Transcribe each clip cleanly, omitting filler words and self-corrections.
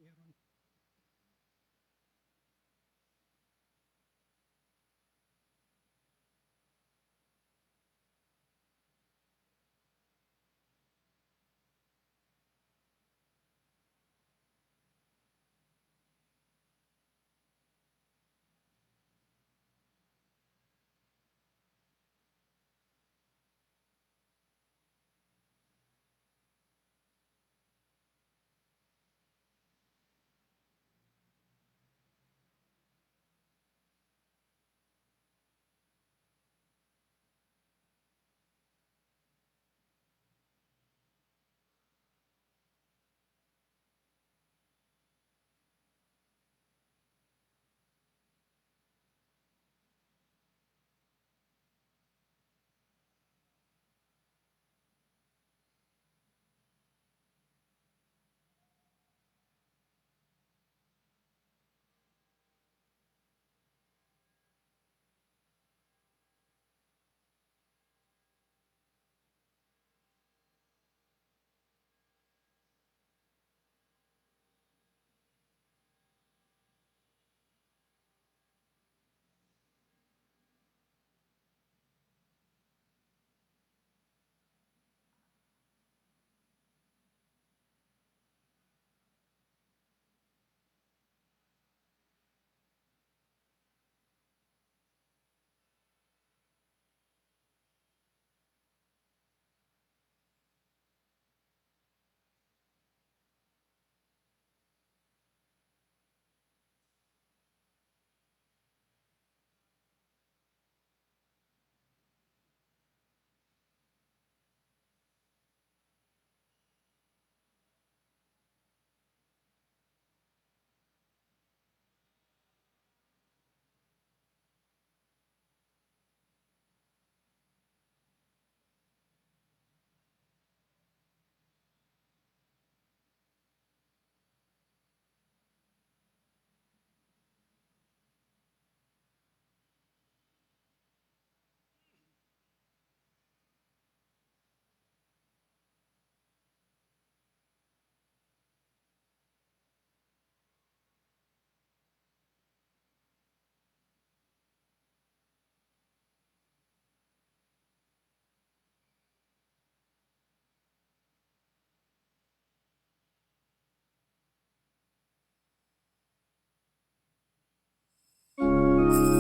Meron.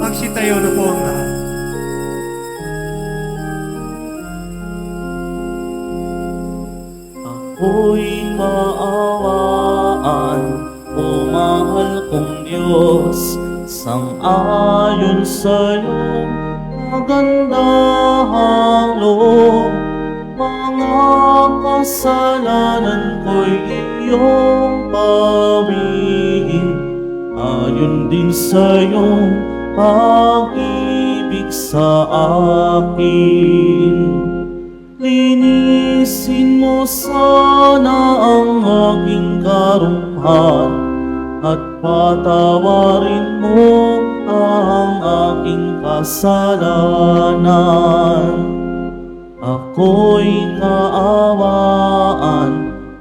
Magsitayo na po ang lahat. Ako'y kaawaan, o mahal kong Diyos, sang-ayon sa'yong magandahang loob. Mga kasalanan ko'y iyong pawiin, ayon din sa'yong pag-ibig sa akin. Linis Linisin mo sana ang aking karumhan at patawarin mo ang aking kasalanan. Ako'y kaawaan,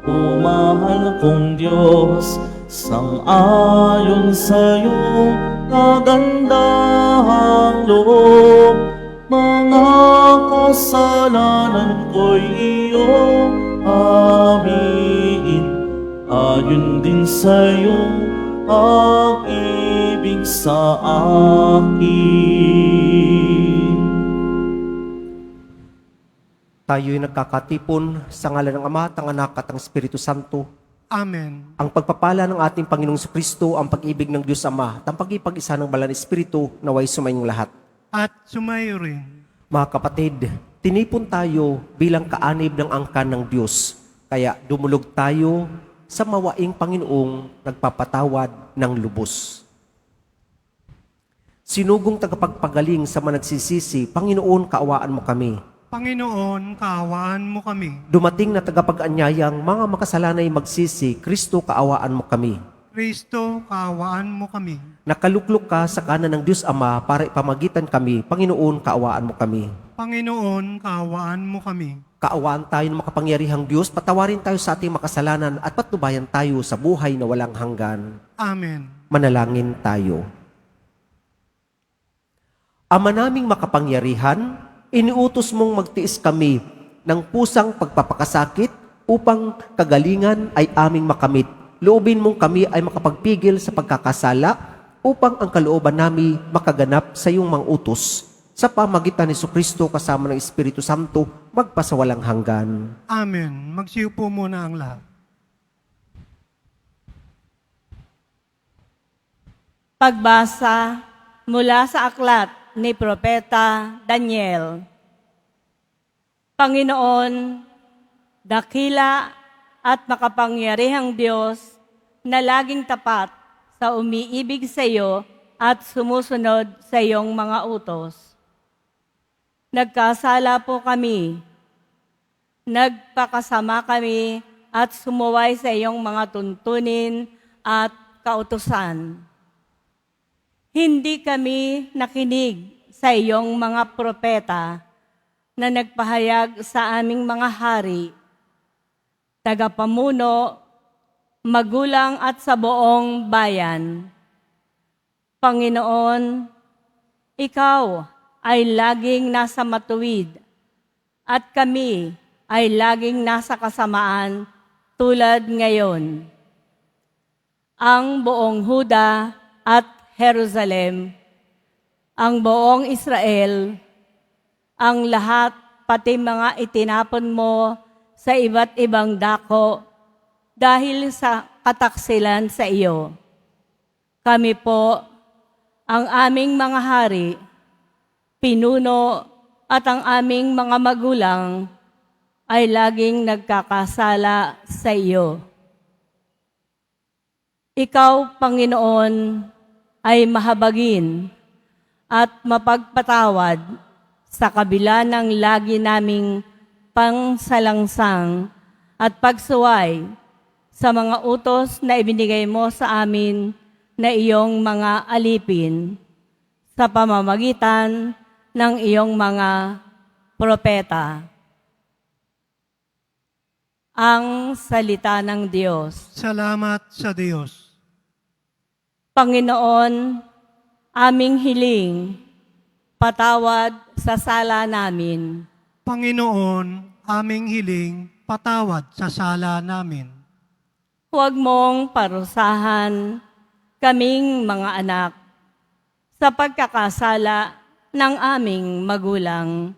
o mahal kong Diyos, sang-ayon sa iyong kagandahang loob. Mga kasalanan ko'y iyong aminin, ayon din sa iyong pag-ibig sa akin. Tayo'y nagkakatipon sa ngalan ng Ama, ng Anak at ng Espiritu Santo. Amen. Ang pagpapala ng ating Panginoong Kristo, ang pag-ibig ng Diyos Ama, at ang pag-ipag-isa ng Banal na Espiritu, naway sumayong lahat. At sumayo rin. Mga kapatid, tinipon tayo bilang kaanib ng angkan ng Diyos. Kaya dumulog tayo sa mawaing Panginoong nagpapatawad ng lubos. Sinugong tagapagpagaling sa managsisisi, Panginoon, kaawaan mo kami. Panginoon, kaawaan mo kami. Dumating na tagapag-anyayang mga makasalanay magsisi, Kristo, kaawaan mo kami. Kristo, kaawaan mo kami. Nakaluklok ka sa kanan ng Diyos Ama para ipamagitan kami, Panginoon, kaawaan mo kami. Panginoon, kaawaan mo kami. Kaawaan tayo ng makapangyarihang Diyos, patawarin tayo sa ating makasalanan at patnubayan tayo sa buhay na walang hanggan. Amen. Manalangin tayo. Ama naming makapangyarihan, iniutos mong magtiis kami ng pusang pagpapakasakit upang kagalingan ay aming makamit. Loobin mong kami ay makapagpigil sa pagkakasala upang ang kalooban namin makaganap sa iyong mga utos. Sa pamagitan ni Jesucristo kasama ng Espiritu Santo, magpasawalang hanggan. Amen. Magsiupo muna ang lahat. Pagbasa mula sa aklat ni Propeta Daniel. Panginoon, dakila at makapangyarihang Diyos na laging tapat sa umiibig sa iyo at sumusunod sa iyong mga utos. Nagkasala po kami, nagpakasama kami at sumuway sa iyong mga tuntunin at kautusan. Hindi kami nakinig sa iyong mga propeta na nagpahayag sa aming mga hari, tagapamuno, magulang at sa buong bayan. Panginoon, ikaw ay laging nasa matuwid at kami ay laging nasa kasamaan tulad ngayon. Ang buong Huda at Jerusalem, ang buong Israel, ang lahat pati mga itinapon mo sa iba't ibang dako dahil sa kataksilan sa iyo. Kami po, ang aming mga hari, pinuno at ang aming mga magulang ay laging nagkakasala sa iyo. Ikaw, Panginoon, ay mahabagin at mapagpatawad sa kabila ng lagi naming pangsalangsang at pagsuway sa mga utos na ibinigay mo sa amin na iyong mga alipin sa pamamagitan ng iyong mga propeta. Ang salita ng Diyos. Salamat sa Diyos. Panginoon, aming hiling, patawad sa sala namin. Panginoon, aming hiling, patawad sa sala namin. Huwag mong parusahan kaming mga anak sa pagkakasala ng aming magulang.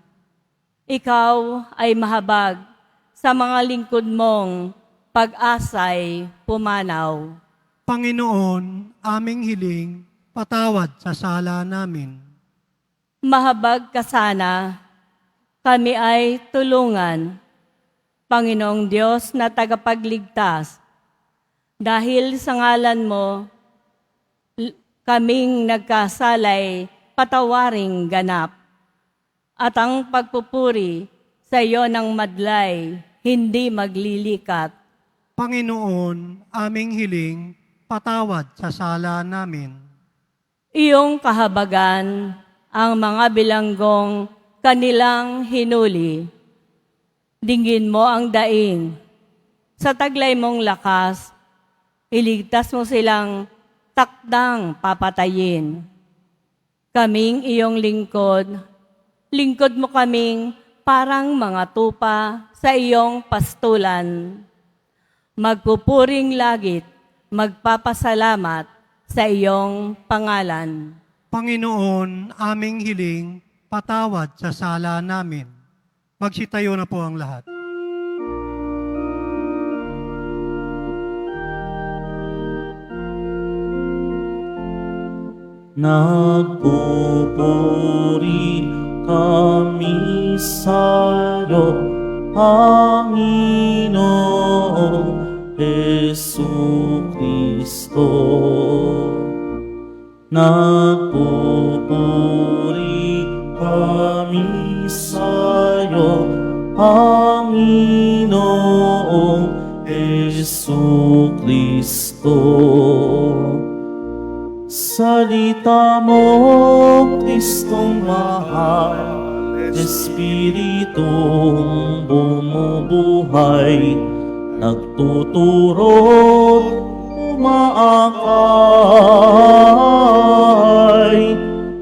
Ikaw ay mahabag sa mga lingkod mong pag-asay pumanaw. Panginoon, aming hiling, patawad sa sala namin. Mahabag ka sana, kami ay tulungan. Panginoong Diyos na tagapagligtas, dahil sa ngalan mo, kaming nagkasalay, patawaring ganap. At ang pagpupuri sa iyo ng madlay, hindi maglilikat. Panginoon, aming hiling, patawad sa sala namin. Iyong kahabagan ang mga bilanggong kanilang hinuli. Dinggin mo ang daing. Sa taglay mong lakas, iligtas mo silang takdang papatayin. Kaming iyong lingkod, lingkod mo kaming parang mga tupa sa iyong pastulan. Magpupuring langit, magpapasalamat sa iyong pangalan. Panginoon, aming hiling, patawad sa sala namin. Magsitayo na po ang lahat. Nagpupuri kami sa'yo, Panginoong Jesucristo. Nagpupuri kami sa'yo, Panginoong Jesucristo. Salita mo, Kristong mahal, Espiritong bumubuhay, nagtuturo't umaakay,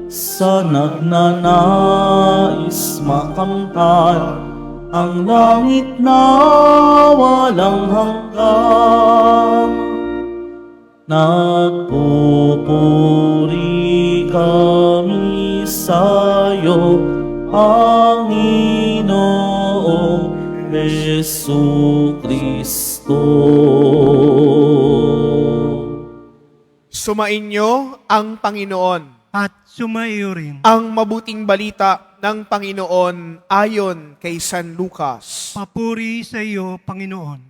sa nagnanais makamtan ang langit na walang hanggan. Nagpupuri kami sa'yo, Panginoong Jesucristo. Sumainyo ang Panginoon. At sumaiyo rin. Ang mabuting balita ng Panginoon ayon kay San Lucas. Papuri sa iyo, Panginoon.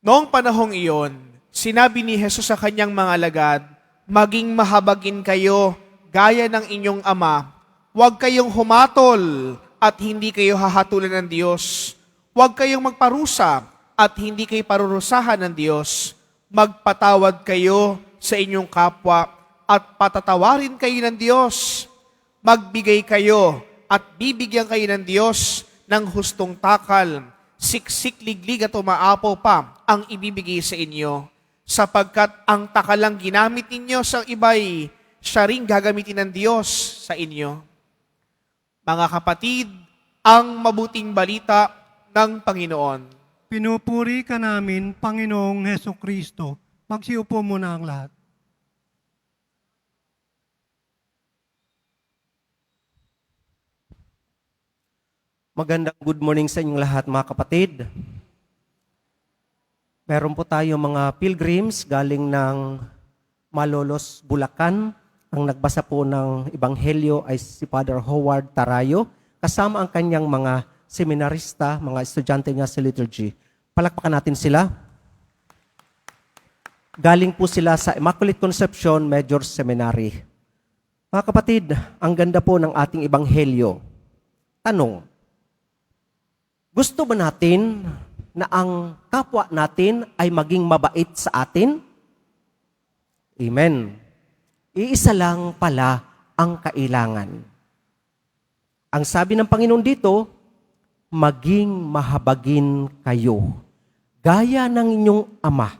Noong panahong iyon, sinabi ni Jesus sa kanyang mga alagad, maging mahabagin kayo gaya ng inyong ama. Huwag kayong humatol at hindi kayo hahatulan ng Diyos. Huwag kayong magparusa at hindi kayo parurusahan ng Diyos. Magpatawad kayo sa inyong kapwa at patatawarin kayo ng Diyos. Magbigay kayo at bibigyan kayo ng Diyos ng hustong takal. Siksik, liglig at umaapaw pa ang ibibigay sa inyo. Sapagkat ang takalang ginamit ninyo sa iba'y siya ring gagamitin ng Diyos sa inyo. Mga kapatid, ang mabuting balita ng Panginoon. Pinupuri ka namin, Panginoong Heso Kristo. Magsiupo muna ang lahat. Magandang good morning sa inyong lahat, mga kapatid. Meron po tayo mga pilgrims galing ng Malolos, Bulacan. Ang nagbasa po ng Ebanghelyo ay si Father Howard Tarayo, kasama ang kanyang mga seminarista, mga estudyante niya sa liturgy. Palakpakan natin sila. Galing po sila sa Immaculate Conception Major Seminary. Mga kapatid, ang ganda po ng ating Ebanghelyo. Tanong, gusto ba natin na ang kapwa natin ay maging mabait sa atin? Amen. Iisa lang pala ang kailangan. Ang sabi ng Panginoon dito, maging mahabagin kayo, gaya ng inyong ama.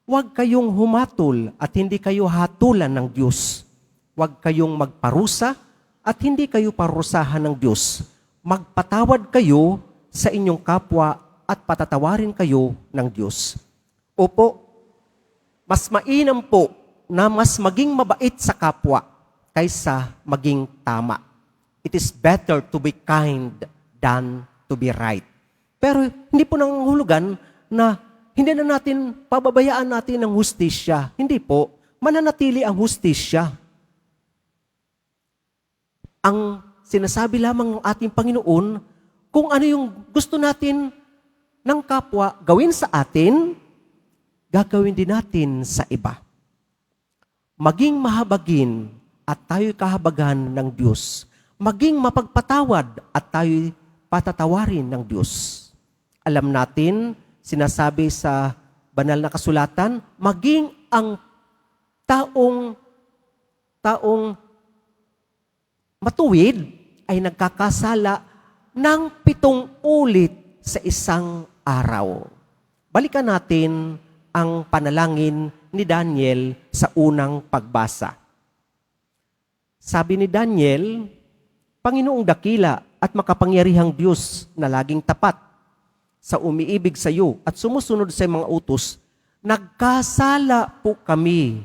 Huwag kayong humatol at hindi kayo hatulan ng Diyos. Huwag kayong magparusa at hindi kayo parusahan ng Diyos. Magpatawad kayo sa inyong kapwa at patatawarin kayo ng Diyos. Opo, mas mainam po na mas maging mabait sa kapwa kaysa maging tama. It is better to be kind than to be right. Pero hindi po nangangahulugan na hindi na natin pababayaan natin ang hustisya. Hindi po. Mananatili ang hustisya. Ang sinasabi lamang ng ating Panginoon, kung ano yung gusto natin ng kapwa gawin sa atin, gagawin din natin sa iba. Maging mahabagin at tayo'y kahabagan ng Diyos. Maging mapagpatawad at tayo'y patatawarin ng Diyos. Alam natin, sinasabi sa banal na kasulatan, maging ang taong matuwid ay nagkakasala ng 7 ulit sa isang araw. Balikan natin ang panalangin ni Daniel sa unang pagbasa. Sabi ni Daniel, Panginoong dakila at makapangyarihang Diyos na laging tapat sa umiibig sa iyo at sumusunod sa mga utos, nagkasala po kami.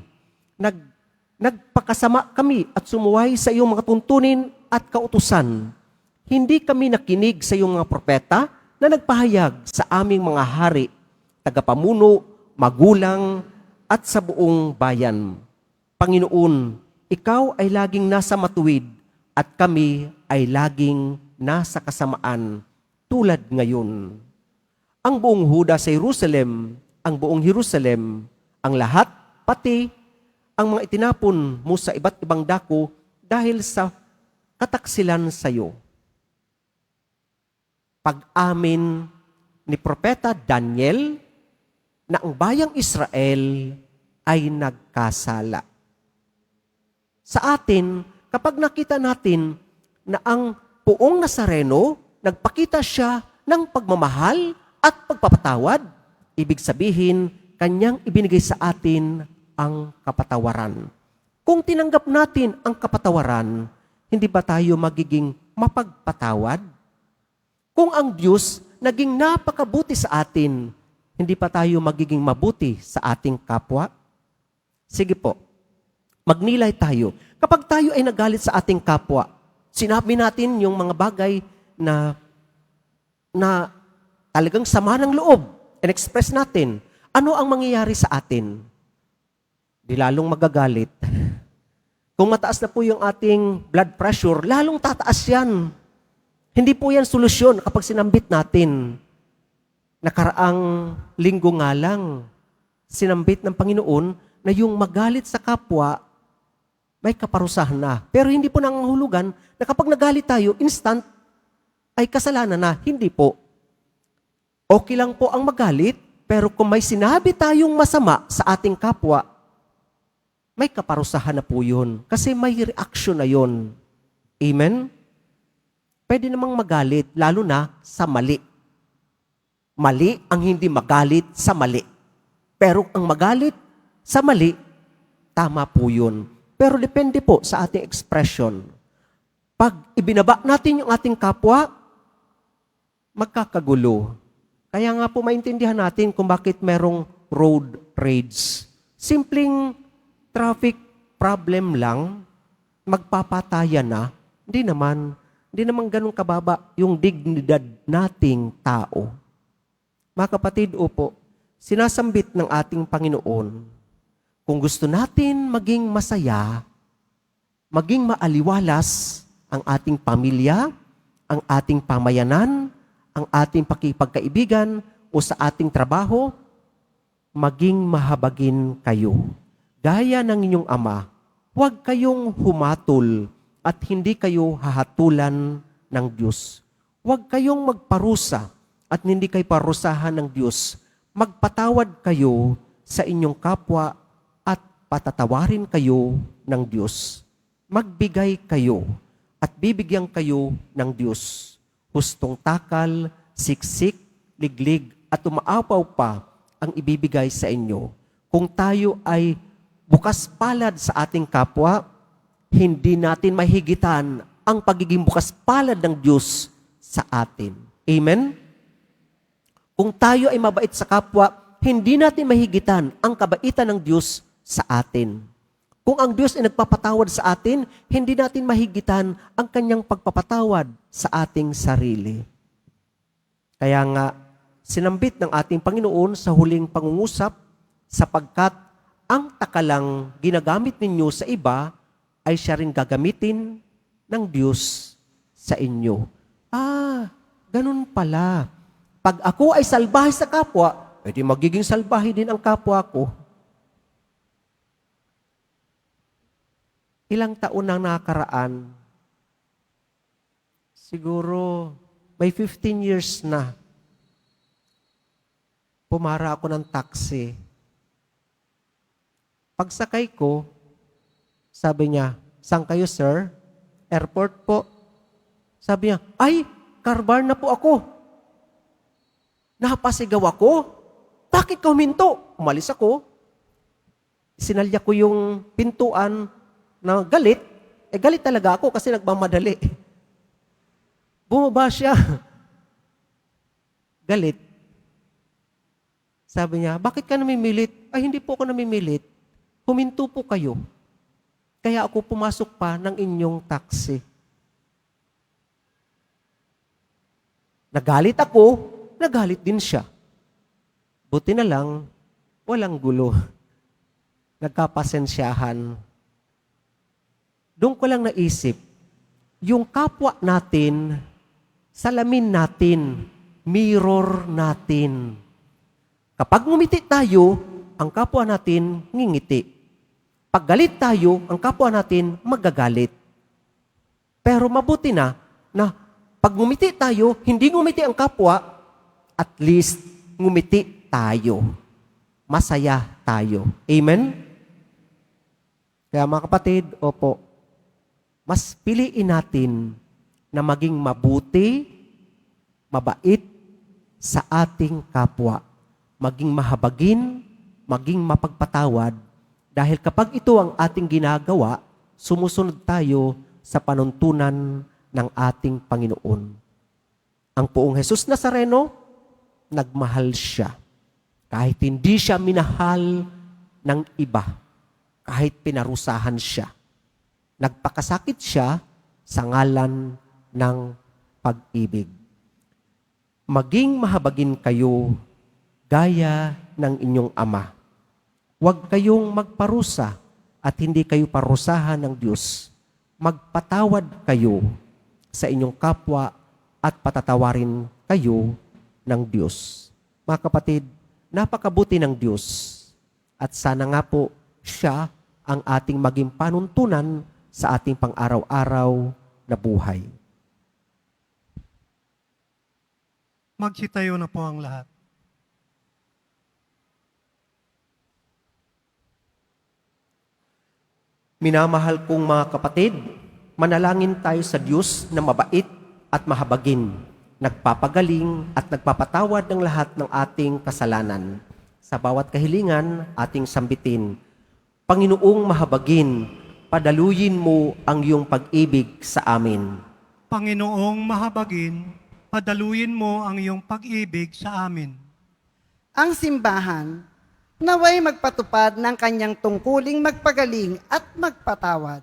Nagpakasama kami at sumuway sa iyong mga tuntunin at kautusan. Hindi kami nakinig sa iyong mga propeta na nagpahayag sa aming mga hari, tagapamuno, magulang, at sa buong bayan. Panginoon, ikaw ay laging nasa matuwid at kami ay laging nasa kasamaan tulad ngayon. Ang buong Huda sa Jerusalem, ang buong Jerusalem, ang lahat, pati ang mga itinapon mo sa iba't ibang dako dahil sa kataksilan sa iyo. Pag-amin ni Propeta Daniel na ang bayang Israel ay nagkasala. Sa atin, kapag nakita natin na ang Poong Nazareno, nagpakita siya ng pagmamahal at pagpapatawad, ibig sabihin, kanyang ibinigay sa atin ang kapatawaran. Kung tinanggap natin ang kapatawaran, hindi ba tayo magiging mapagpatawad? Kung ang Diyos naging napakabuti sa atin, hindi pa tayo magiging mabuti sa ating kapwa? Sige po, magnilay tayo. Kapag tayo ay nagalit sa ating kapwa, sinabi natin yung mga bagay na talagang sama ng loob, in-express natin, ano ang mangyayari sa atin? Di lalong magagalit. Kung mataas na po yung ating blood pressure, lalong tataas yan. Hindi po yan solusyon kapag sinambit natin. Nakaraang linggo nga lang, sinambit ng Panginoon na yung magalit sa kapwa, may kaparusahan na. Pero hindi po nangangahulugan na kapag nagalit tayo, instant, ay kasalanan na. Hindi po. Okay lang po ang magalit, pero kung may sinabi tayong masama sa ating kapwa, may kaparusahan na po yun. Kasi may reaction na yun. Amen? Pwede namang magalit, lalo na sa mali. Mali ang hindi magalit sa mali. Pero ang magalit sa mali, tama po yun. Pero depende po sa ating expression. Pag ibinaba natin yung ating kapwa, magkakagulo. Kaya nga po maintindihan natin kung bakit merong road rage. Simpleng traffic problem lang, magpapatayan na, hindi naman ganun kababa yung dignidad nating tao. Mga kapatid, opo, sinasambit ng ating Panginoon, kung gusto natin maging masaya, maging maaliwalas ang ating pamilya, ang ating pamayanan, ang ating pakipagkaibigan o sa ating trabaho, maging mahabagin kayo. Gaya ng inyong ama, huwag kayong humatol at hindi kayo hahatulan ng Diyos. Huwag kayong magparusa at hindi kayo parusahan ng Diyos. Magpatawad kayo sa inyong kapwa at patatawarin kayo ng Diyos. Magbigay kayo at bibigyan kayo ng Diyos. Hustong takal, siksik, liglig at umaapaw pa ang ibibigay sa inyo. Kung tayo ay bukas palad sa ating kapwa, hindi natin mahigitan ang pagiging bukas palad ng Diyos sa atin. Amen? Kung tayo ay mabait sa kapwa, hindi natin mahigitan ang kabaitan ng Diyos sa atin. Kung ang Diyos ay nagpapatawad sa atin, hindi natin mahigitan ang kanyang pagpapatawad sa ating sarili. Kaya nga, sinambit ng ating Panginoon sa huling pangungusap, sapagkat ang takalang ginagamit ninyo sa iba ay siya rin gagamitin ng Diyos sa inyo. Ganun pala. Pag ako ay salbahe sa kapwa, edi magiging salbahe din ang kapwa ko. Ilang taon nang nakaraan, siguro May 15 years na. Pumara ako ng taxi. Pagsakay ko, sabi niya, "Saan kayo, sir?" "Airport po." Sabi niya, "Ay, karbar na po ako." Napasigaw ako. "Bakit ka huminto?" Umalis ako. Sinalya ko yung pintuan na galit. Galit talaga ako kasi nagmamadali. Bumaba siya. Galit. Sabi niya, "Bakit ka namimilit?" "Ay, hindi po ako namimilit. Huminto po kayo. Kaya ako pumasok pa ng inyong taxi." Nagalit ako, nagalit din siya. Buti na lang, walang gulo. Nagkapasensyahan. Doon ko lang naisip, yung kapwa natin, salamin natin, mirror natin. Kapag ngumiti tayo, ang kapwa natin ngingiti. Pag galit tayo, ang kapwa natin magagalit. Pero mabuti na pag ngumiti tayo, hindi ngumiti ang kapwa, at least ngumiti tayo. Masaya tayo. Amen? Kaya mga kapatid, opo, mas piliin natin na maging mabuti, mabait sa ating kapwa. Maging mahabagin, maging mapagpatawad. Dahil kapag ito ang ating ginagawa, sumusunod tayo sa panuntunan ng ating Panginoon. Ang Poong Jesus Nazareno, nagmahal siya. Kahit hindi siya minahal ng iba, kahit pinarusahan siya. Nagpakasakit siya sa ngalan ng pag-ibig. Maging mahabagin kayo gaya ng inyong Ama. Huwag kayong magparusa at hindi kayo parusahan ng Diyos. Magpatawad kayo sa inyong kapwa at patatawarin kayo ng Diyos. Mga kapatid, napakabuti ng Diyos at sana nga po siya ang ating maging panuntunan sa ating pang-araw-araw na buhay. Magsitayo na po ang lahat. Minamahal kong mga kapatid, manalangin tayo sa Diyos na mabait at mahabagin, nagpapagaling at nagpapatawad ng lahat ng ating kasalanan. Sa bawat kahilingan, ating sambitin, Panginoong mahabagin, padaluyin mo ang iyong pag-ibig sa amin. Panginoong mahabagin, padaluyin mo ang iyong pag-ibig sa amin. Ang simbahan, naway magpatupad ng kanyang tungkuling magpagaling at magpatawad.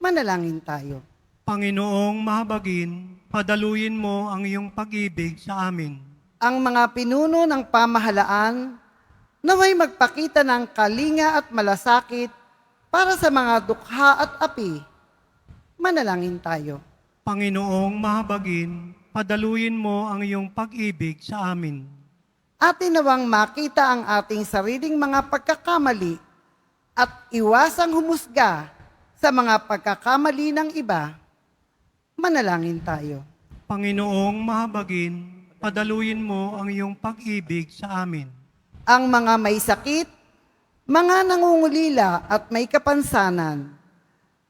Manalangin tayo. Panginoong mahabagin, padaluyin mo ang iyong pag-ibig sa amin. Ang mga pinuno ng pamahalaan, naway magpakita ng kalinga at malasakit para sa mga dukha at api. Manalangin tayo. Panginoong mahabagin, padaluyin mo ang iyong pag-ibig sa amin. Atin nawang makita ang ating sariling mga pagkakamali at iwasang humusga sa mga pagkakamali ng iba. Manalangin tayo. Panginoong mahabagin, padaluyin mo ang iyong pag-ibig sa amin. Ang mga may sakit, mga nangungulila at may kapansanan,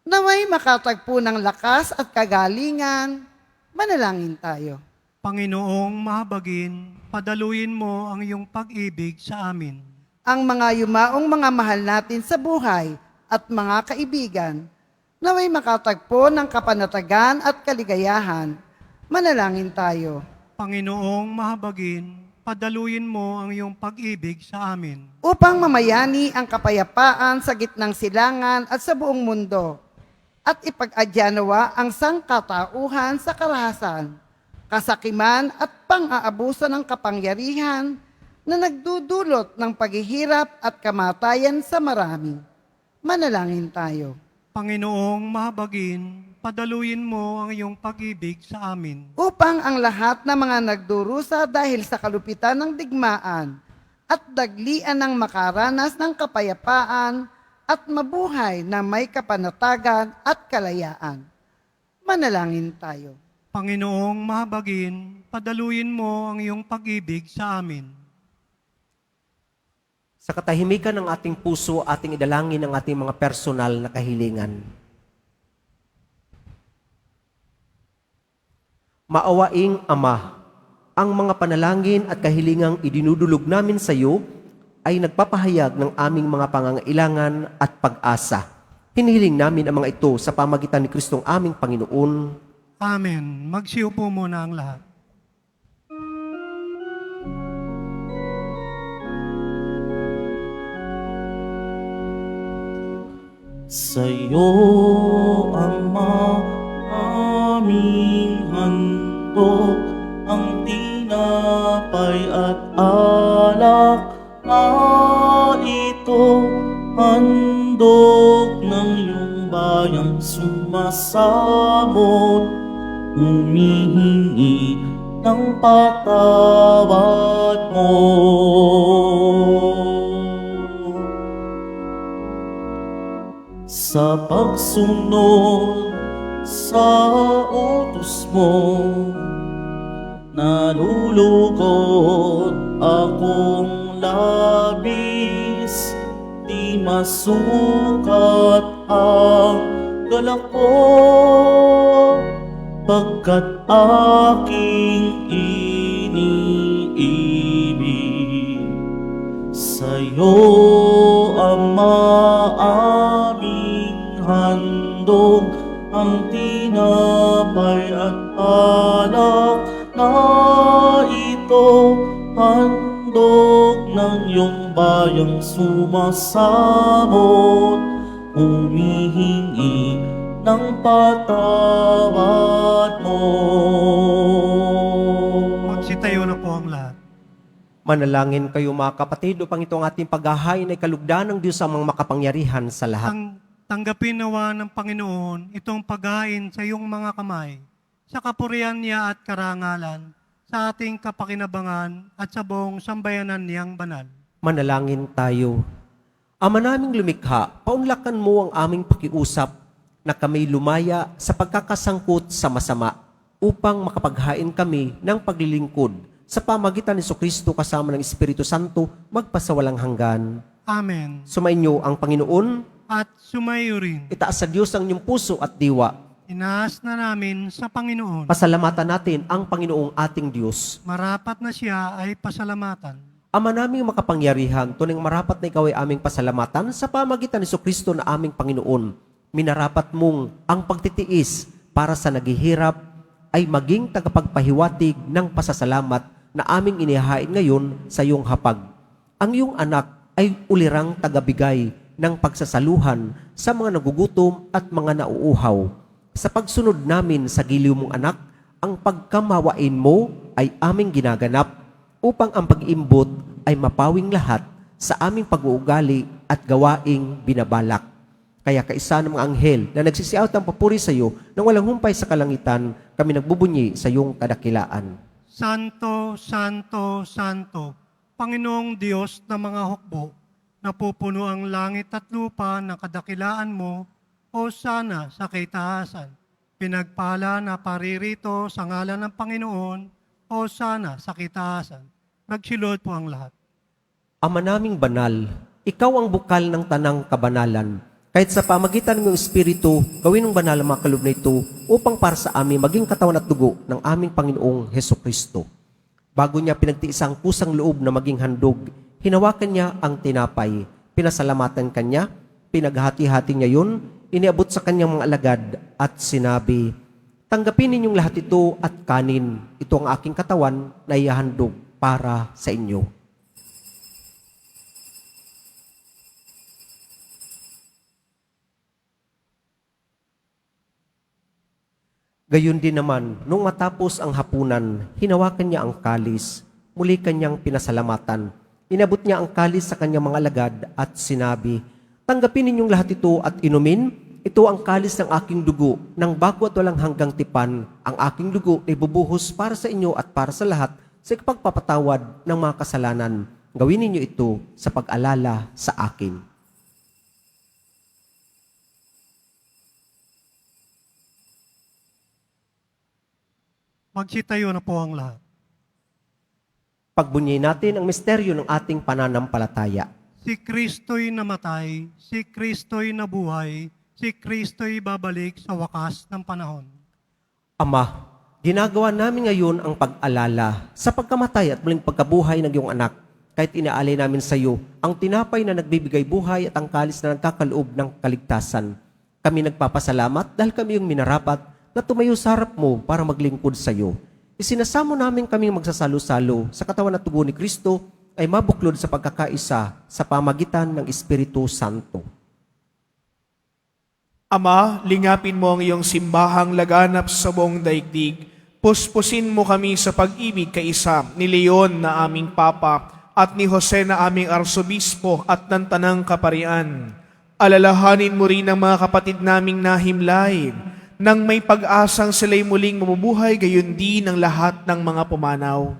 naway makatagpo ng lakas at kagalingan. Manalangin tayo. Panginoong mahabagin, padaluyin mo ang iyong pag-ibig sa amin. Ang mga yumaong mga mahal natin sa buhay at mga kaibigan, naway makatagpo ng kapanatagan at kaligayahan. Manalangin tayo. Panginoong mahabagin, padaluyin mo ang iyong pag-ibig sa amin. Upang mamayani ang kapayapaan sa gitnang silangan at sa buong mundo, at ipag-adyanawa ang sangkatauhan sa karahasan, kasakiman at pang-aabuso ng kapangyarihan na nagdudulot ng paghihirap at kamatayan sa marami. Manalangin tayo. Panginoong mahabagin, padaluyin mo ang iyong pag-ibig sa amin. Upang ang lahat ng mga nagdurusa dahil sa kalupitan ng digmaan at daglian ng makaranas ng kapayapaan at mabuhay na may kapanatagan at kalayaan. Manalangin tayo. Panginoong mahabagin, padaluyin mo ang iyong pag-ibig sa amin. Sa katahimikan ng ating puso, ating idalangin ang ating mga personal na kahilingan. Maawaing Ama, ang mga panalangin at kahilingang idinudulog namin sa iyo ay nagpapahayag ng aming mga pangangailangan at pag-asa. Hinihiling namin ang mga ito sa pamagitan ni Kristong aming Panginoon. Amen. Magsiupo muna ang lahat. Sa'yo, Ama, aming handog ang tinapay at alak na ito, handog ng iyong bayang sumasamot, humihingi ng patawad mo. Sa pagsunod sa utos mo, nalulugod akong labis, di masukat ang galak ko, pagkat aking iniibig. Sa'yo, Ama, aming handog ang tinapay at alak na ito, handog ng iyong bayang sumasamot, humihingi ng patawad mo. Magsitayo na po ang lahat. Manalangin kayo mga kapatid upang itong ating paghahain ay kalugdan ng Diyos ang mga makapangyarihan sa lahat. Tanggapin nawa ng Panginoon itong paghain sa iyong mga kamay, sa kapurihan niya at karangalan, sa ating kapakinabangan at sa buong sambayanan niyang banal. Manalangin tayo. Ama naming lumikha, paunlakan mo ang aming pakiusap na kami lumaya sa pagkakasangkot sa masama upang makapaghain kami ng paglilingkod sa pamagitan ni Kristo kasama ng Espiritu Santo magpasawalang hanggan. Amen. Sumainyo ang Panginoon, At sumayo rin. itaas sa Diyos ang inyong puso at diwa. Inaas na namin sa Panginoon. Pasalamatan natin ang Panginoong ating Diyos. Marapat na siya ay pasalamatan. Ama naming makapangyarihan, tunay marapat na ikaw ay aming pasalamatan sa pamagitan ni Kristo na aming Panginoon. Minarapat mong ang pagtitiis para sa naghihirap ay maging tagapagpahiwatig ng pasasalamat na aming inihain ngayon sa iyong hapag. Ang iyong anak ay ulirang tagabigay ng pagsasaluhan sa mga nagugutom at mga nauuhaw. Sa pagsunod namin sa giliw mong anak, ang pagkamawain mo ay aming ginaganap upang ang pag-iimbot ay mapawing lahat sa aming pag-uugali at gawaing binabalak. Kaya kaisa ng mga anghel na nagsisiyaot ng papuri sa iyo nang walang humpay sa kalangitan, kami nagbubunyi sa iyong kadakilaan. Santo, Santo, Santo, Panginoong Diyos ng mga hukbo, napupuno ang langit at lupa ng kadakilaan mo, o sana sa kaitaasan. Pinagpala na paririto sa ngalan ng Panginoon, o sana sa kaitaasan. Magsilod po ang lahat. Ama naming banal, ikaw ang bukal ng tanang kabanalan. Kahit sa pamagitan ng iyong Espiritu, gawin ng banal ang mga kaloob na ito upang para sa amin maging katawan at dugo ng aming Panginoong Hesukristo. Bago niya pinagtiis ang kusang loob na maging handog, hinawakan niya ang tinapay, pinasalamatan kanya, pinaghati-hati niya yun, iniabot sa kanyang mga alagad at sinabi, "Tanggapin ninyong lahat ito at kanin. Ito ang aking katawan na ihahandog para sa inyo." Gayon din naman, nung matapos ang hapunan, hinawakan niya ang kalis, muli kanyang pinasalamatan. Inabot niya ang kalis sa kanyang mga alagad at sinabi, "Tanggapin ninyong lahat ito at inumin. Ito ang kalis ng aking dugo, ng bago at walang hanggang tipan. Ang aking dugo ay bubuhos para sa inyo at para sa lahat sa pagpapatawad ng mga kasalanan. Gawin ninyo ito sa pag-alala sa akin." Magsitayo na po ang lahat. Pagbunyi natin ang misteryo ng ating pananampalataya. Si Kristo'y namatay, si Kristo'y nabuhay, si Kristo'y babalik sa wakas ng panahon. Ama, ginagawa namin ngayon ang pag-alala sa pagkamatay at muling pagkabuhay ng iyong anak. Kahit inaalay namin sa iyo ang tinapay na nagbibigay buhay at ang kalis na nagkakaloob ng kaligtasan. Kami nagpapasalamat dahil kami yung minarapat na tumayo sa harap mo para maglingkod sa iyo. Isinasamo namin kaming magsasalo-salo sa katawan at tubo ni Kristo ay mabuklod sa pagkakaisa sa pamagitan ng Espiritu Santo. Ama, lingapin mo ang iyong simbahang laganap sa buong daigdig. Puspusin mo kami sa pag-ibig kaisa ni Leon na aming Papa at ni Jose na aming Arsobispo at ng Tanang Kaparian. Alalahanin mo rin ang mga kapatid naming nahimlay nang may pag-asang sila'y muling mabubuhay gayon din ang lahat ng mga pumanaw.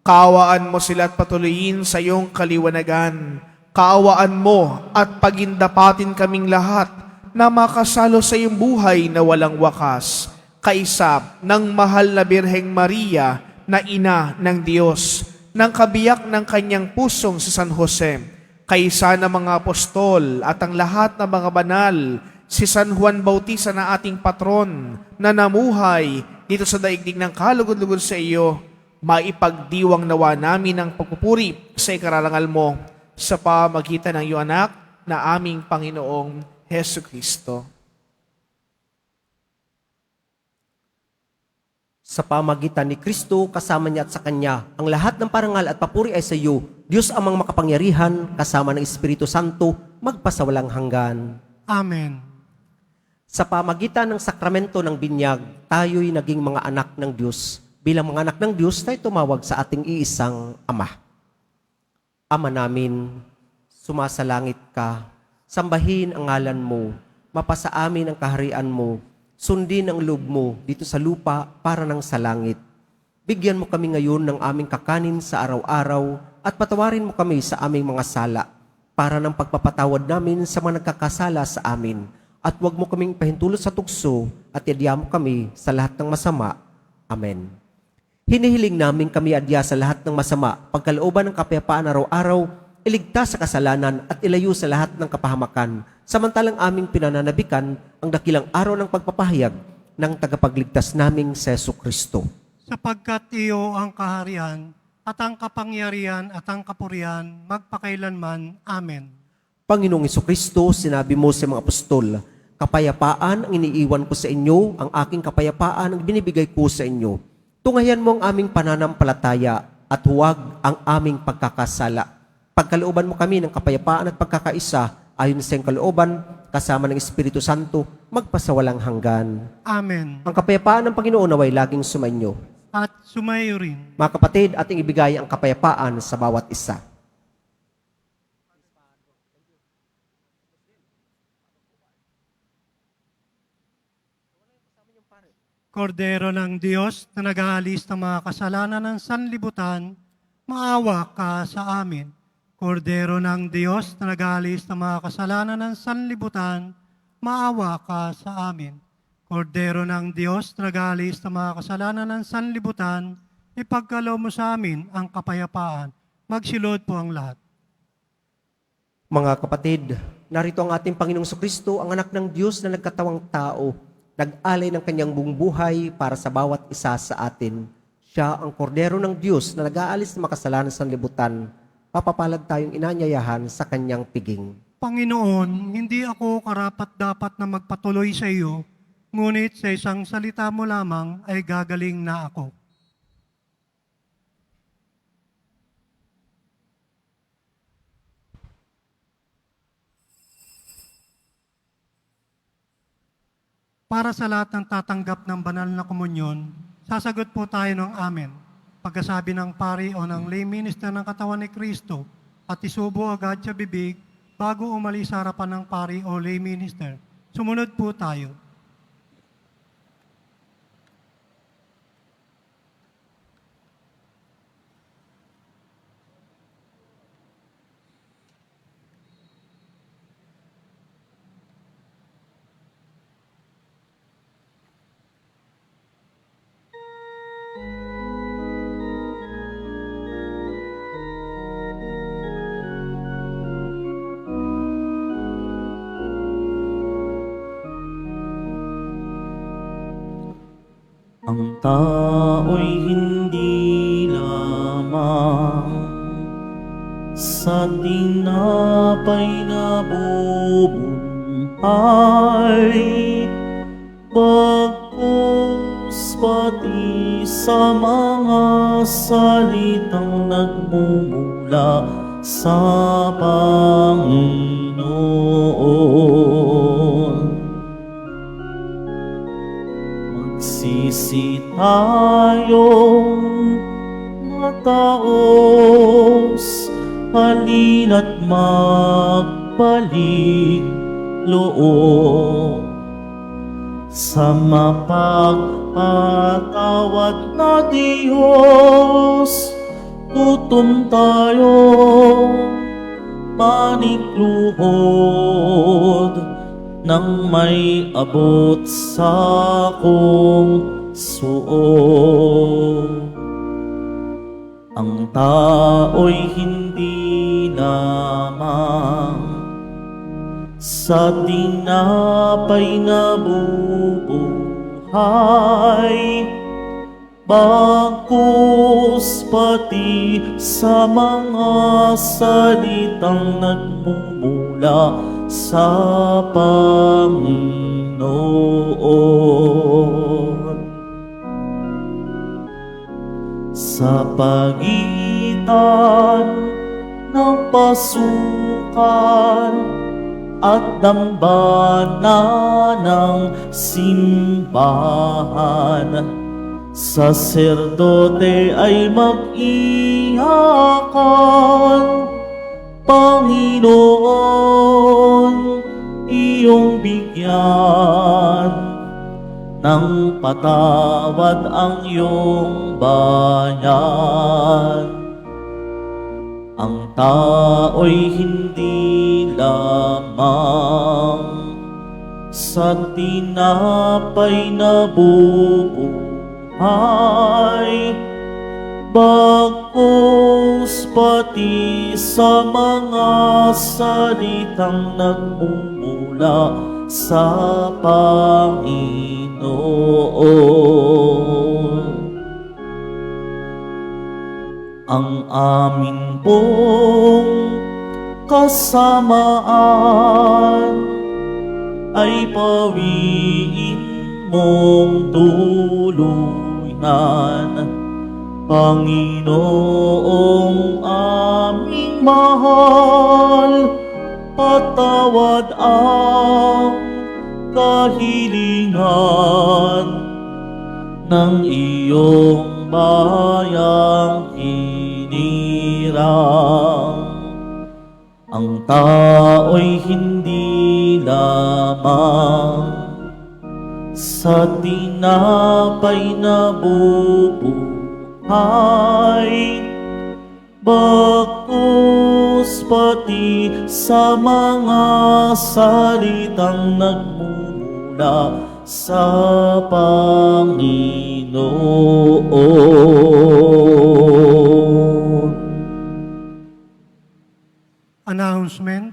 Kaawaan mo sila at patuloyin sa iyong kaliwanagan. Kaawaan mo at pagindapatin kaming lahat na makasalo sa iyong buhay na walang wakas, kaisa ng mahal na Birheng Maria na ina ng Diyos, ng kabiyak ng kanyang pusong si San Jose, kaisa ng mga apostol at ang lahat ng mga banal, si San Juan Bautista na ating patron, na namuhay dito sa daigdig ng kalugod-lugod sa iyo, maipagdiwang nawa namin ang pagpupuri sa ikararangal mo sa pamagitan ng iyong anak na aming Panginoong Hesu Kristo. Sa pamagitan ni Kristo, kasama niya at sa Kanya, ang lahat ng parangal at papuri ay sa iyo, Diyos amang makapangyarihan, kasama ng Espiritu Santo, magpasawalang hanggan. Amen. Sa pamagitan ng sakramento ng binyag, tayo'y naging mga anak ng Diyos. Bilang mga anak ng Diyos, tayo tumawag sa ating iisang Ama. Ama namin, sumasalangit ka, sambahin ang ngalan mo, mapasa amin ang kaharian mo, sundin ang loob mo dito sa lupa para nang sa langit. Bigyan mo kami ngayon ng aming kakanin sa araw-araw at patawarin mo kami sa aming mga sala para ng pagpapatawad namin sa mga nagkakasala sa amin. At huwag mo kaming pahintulot sa tukso at iadya mo kami sa lahat ng masama. Amen. Hinihiling namin kami adya sa lahat ng masama, pagkalooban ng kapayapaan araw-araw, iligtas sa kasalanan at ilayo sa lahat ng kapahamakan, samantalang aming pinananabikan ang dakilang araw ng pagpapahayag ng tagapagligtas naming si Jesu Kristo. Sapagkat iyo ang kaharian at ang kapangyarihan at ang kapurihan magpakailanman. Amen. Panginoong Jesucristo, sinabi mo sa mga apostol, kapayapaan ang iniiwan ko sa inyo, ang aking kapayapaan ang binibigay ko sa inyo. Tungayan mo ang aming pananampalataya at huwag ang aming pagkakasala. Pagkalooban mo kami ng kapayapaan at pagkakaisa, ayon sa iyong kalooban, kasama ng Espiritu Santo, magpasawalang hanggan. Amen. Ang kapayapaan ng Panginoon naway laging sumainyo. At sumayo rin. Mga kapatid, ating ibigay ang kapayapaan sa bawat isa. Kordero ng Diyos na nag-aalis ng mga kasalanan ng sanlibutan, maawa ka sa amin. Kordero ng Diyos na nag-aalis ng mga kasalanan ng sanlibutan, maawa ka sa amin. Kordero ng Diyos na nag-aalis ng mga kasalanan ng sanlibutan, ipagkaloob mo sa amin ang kapayapaan. Magsilod po ang lahat. Mga kapatid, narito ang ating Panginoong Kristo, ang anak ng Diyos na nagkatawang tao, nag-alay ng kanyang buong buhay para sa bawat isa sa atin. Siya ang kordero ng Diyos na nag-aalis ng makasalanan sa libutan. Papapalad tayong inanyayahan sa kanyang piging. Panginoon, hindi ako karapat-dapat na magpatuloy sa iyo, ngunit sa isang salita mo lamang ay gagaling na ako. Para sa lahat ng tatanggap ng banal na komunyon, sasagot po tayo ng amen. Pagkasabi ng pari o ng lay minister ng katawan ni Kristo at isubo agad sa bibig bago umalis sa harapan ng pari o lay minister. Sumunod po tayo. Ang tao'y hindi lamang sa tinapay na bubunghay, bagkus pati sa mga salitang nagmumula sa Panginoon. Magsisi tayong mataos, halina't magbalik loob sa mapagpatawad na Diyos. Tutum tayo manikluhod nang may abot sa kong suot. Ang tao'y hindi lamang sa tinapay na bubuhay, bagkus pati sa mga salitang nagmumula sa Panginoon. Sa pagitan ng pasukan at dambana ng simbahan, saserdote ay mag-iyakan. Panginoon, iyong bigyan ng patawad ang iyong bayan. Ang tao'y hindi lamang sa tinapay na bubuhay, bagkus pati sa mga salitang nagmumula sa Panginoon. Ang amin pong kasamaan ay pawiin mong tuluyan. Panginoong aming mahal, patawad ang kahilingan ng iyong bayang hinirang. Ang tao'y hindi lamang sa tinapay na bubuhay, bagkus pati sa mga salitang nagmumula sa Panginoon. Announcement,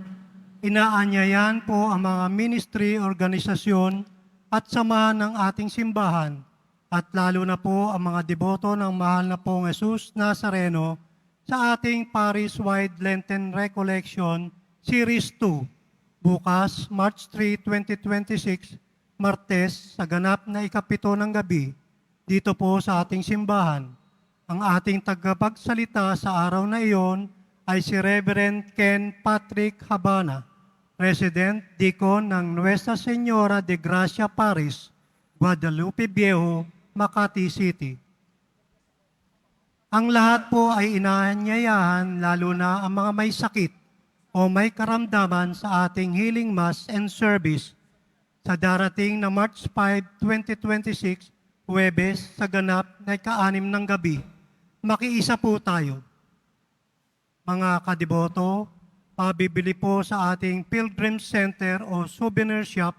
inaanyayan po ang mga ministry, organisasyon at samahan ng ating simbahan at lalo na po ang mga deboto ng mahal na pong Jesus Nazareno sa ating parish-wide Lenten Recollection Series 2 bukas, March 3, 2026, Martes sa ganap na ikapito ng gabi dito po sa ating simbahan. Ang ating tagapagsalita sa araw na iyon ay si Reverend Ken Patrick Habana, President Deacon ng Nuestra Señora de Gracia Parish, Guadalupe Viejo, Makati City. Ang lahat po ay inaanyayahan, lalo na ang mga may sakit o may karamdaman sa ating healing mass and service sa darating na March 5, 2026, Huwebes sa ganap na ika-6 ng gabi. Makiisa po tayo. Mga kadiboto, pabibili po sa ating Pilgrim Center o souvenir shop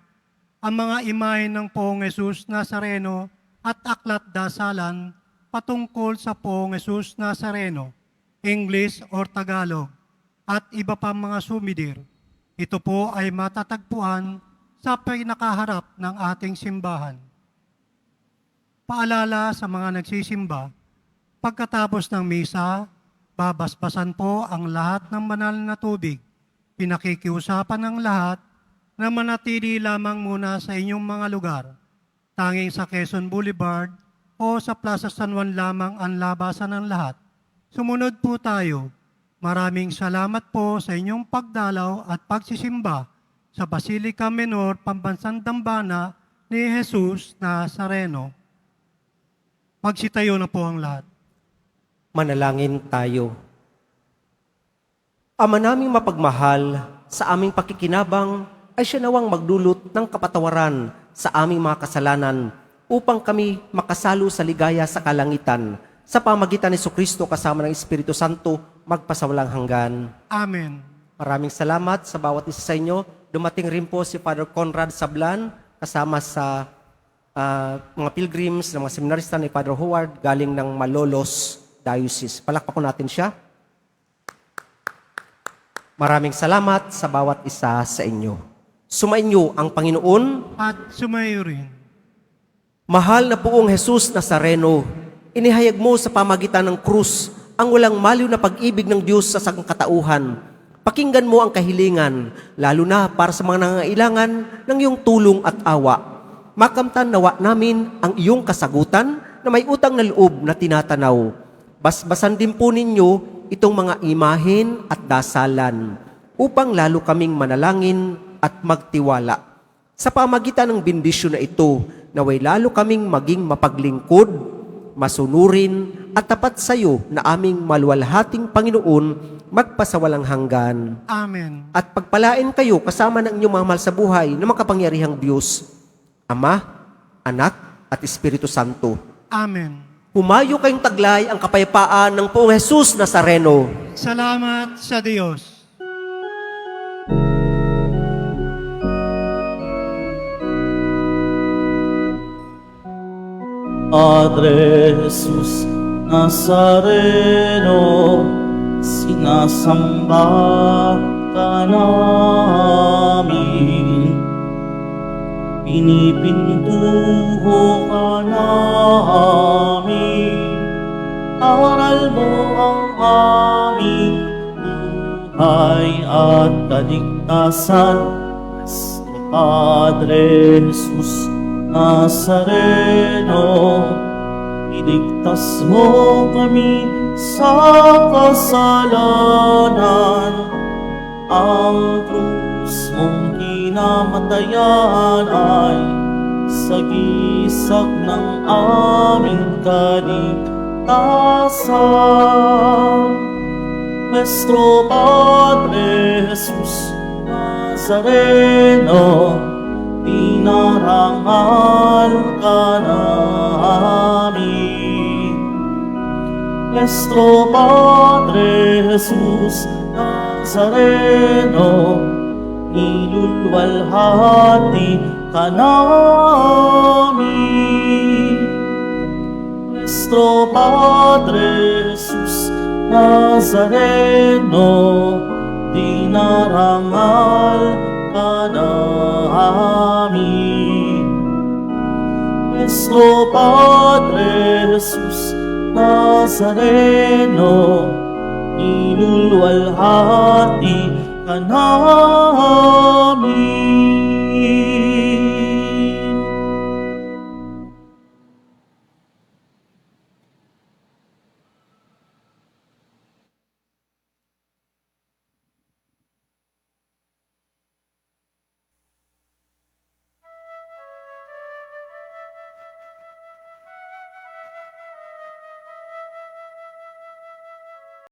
ang mga imahe ng Poong Jesus Nazareno at aklat dasalan patungkol sa Poong Jesus Nazareno, English or Tagalog, at iba pang mga sumidir. Ito po ay matatagpuan sa pinakaharap ng ating simbahan. Paalala sa mga nagsisimba, pagkatapos ng misa, babasbasan po ang lahat ng banal na tubig. Pinakikiusapan ng lahat na manatili lamang muna sa inyong mga lugar. Tanging sa Quezon Boulevard o sa Plaza San Juan lamang ang labasan ng lahat. Sumunod po tayo. Maraming salamat po sa inyong pagdalaw at pagsisimba sa Basilica Menor, Pambansang Dambana ni Jesus Nazareno. Magsitayo na po ang lahat. Manalangin tayo. Ama naming mapagmahal, sa aming pakikinabang ay siya nawang magdulot ng kapatawaran sa aming mga kasalanan upang kami makasalo sa ligaya sa kalangitan sa pamagitan ni Jesucristo kasama ng Espiritu Santo magpasawalang hanggan. Amen. Maraming salamat sa bawat isa sa inyo. Dumating rin po si Father Conrad Sablan kasama sa mga pilgrims, ng mga seminarista ni Father Howard galing ng Malolos Diocese. Palakpakan natin siya. Maraming salamat sa bawat isa sa inyo. Sumainyo ang Panginoon. At sumayo rin. Mahal na Poong Jesus Nazareno, inihayag mo sa pamagitan ng krus ang walang maliw na pag-ibig ng Diyos sa sangkatauhan. Pakinggan mo ang kahilingan, lalo na para sa mga nangangailangan ng iyong tulong at awa. Makamtan nawa namin ang iyong kasagutan na may utang na loob na tinatanaw. Basbasan din po ninyo itong mga imahen at dasalan upang lalo kaming manalangin at magtiwala. Sa pamagitan ng bendisyon na ito, naway lalo kaming maging mapaglingkod, masunurin at tapat sa iyo na aming maluwalhating Panginoon magpasawalang hanggan. Amen. At pagpalain kayo kasama ng inyong mga mahal sa buhay na makapangyarihang Diyos, Ama, Anak, at Espiritu Santo. Amen. Humayo kayong taglay ang kapayapaan ng Poong Jesus Nazareno. Salamat sa Diyos. Padre Jesus Nazareno, sinasamba ka namin. Pinipintuho ka namin, aral mo ang aming buhay at kaligtasan. Nuestro Padre Jesus Nazareno, iligtas mo kami sa kasalanan. Ang krus mong kinamatayan ay sagisag ng aming kaligtasan. Nuestro Padre Jesus Nazareno, dinarangal ka namin. Nuestro Padre Jesus Nazareno, nilulwalhati ka namin. Nuestro Padre Jesus Nazareno, dinarangal ka namin. Nuestro Padre Jesus Nazareno, nilulwalhati ka namin.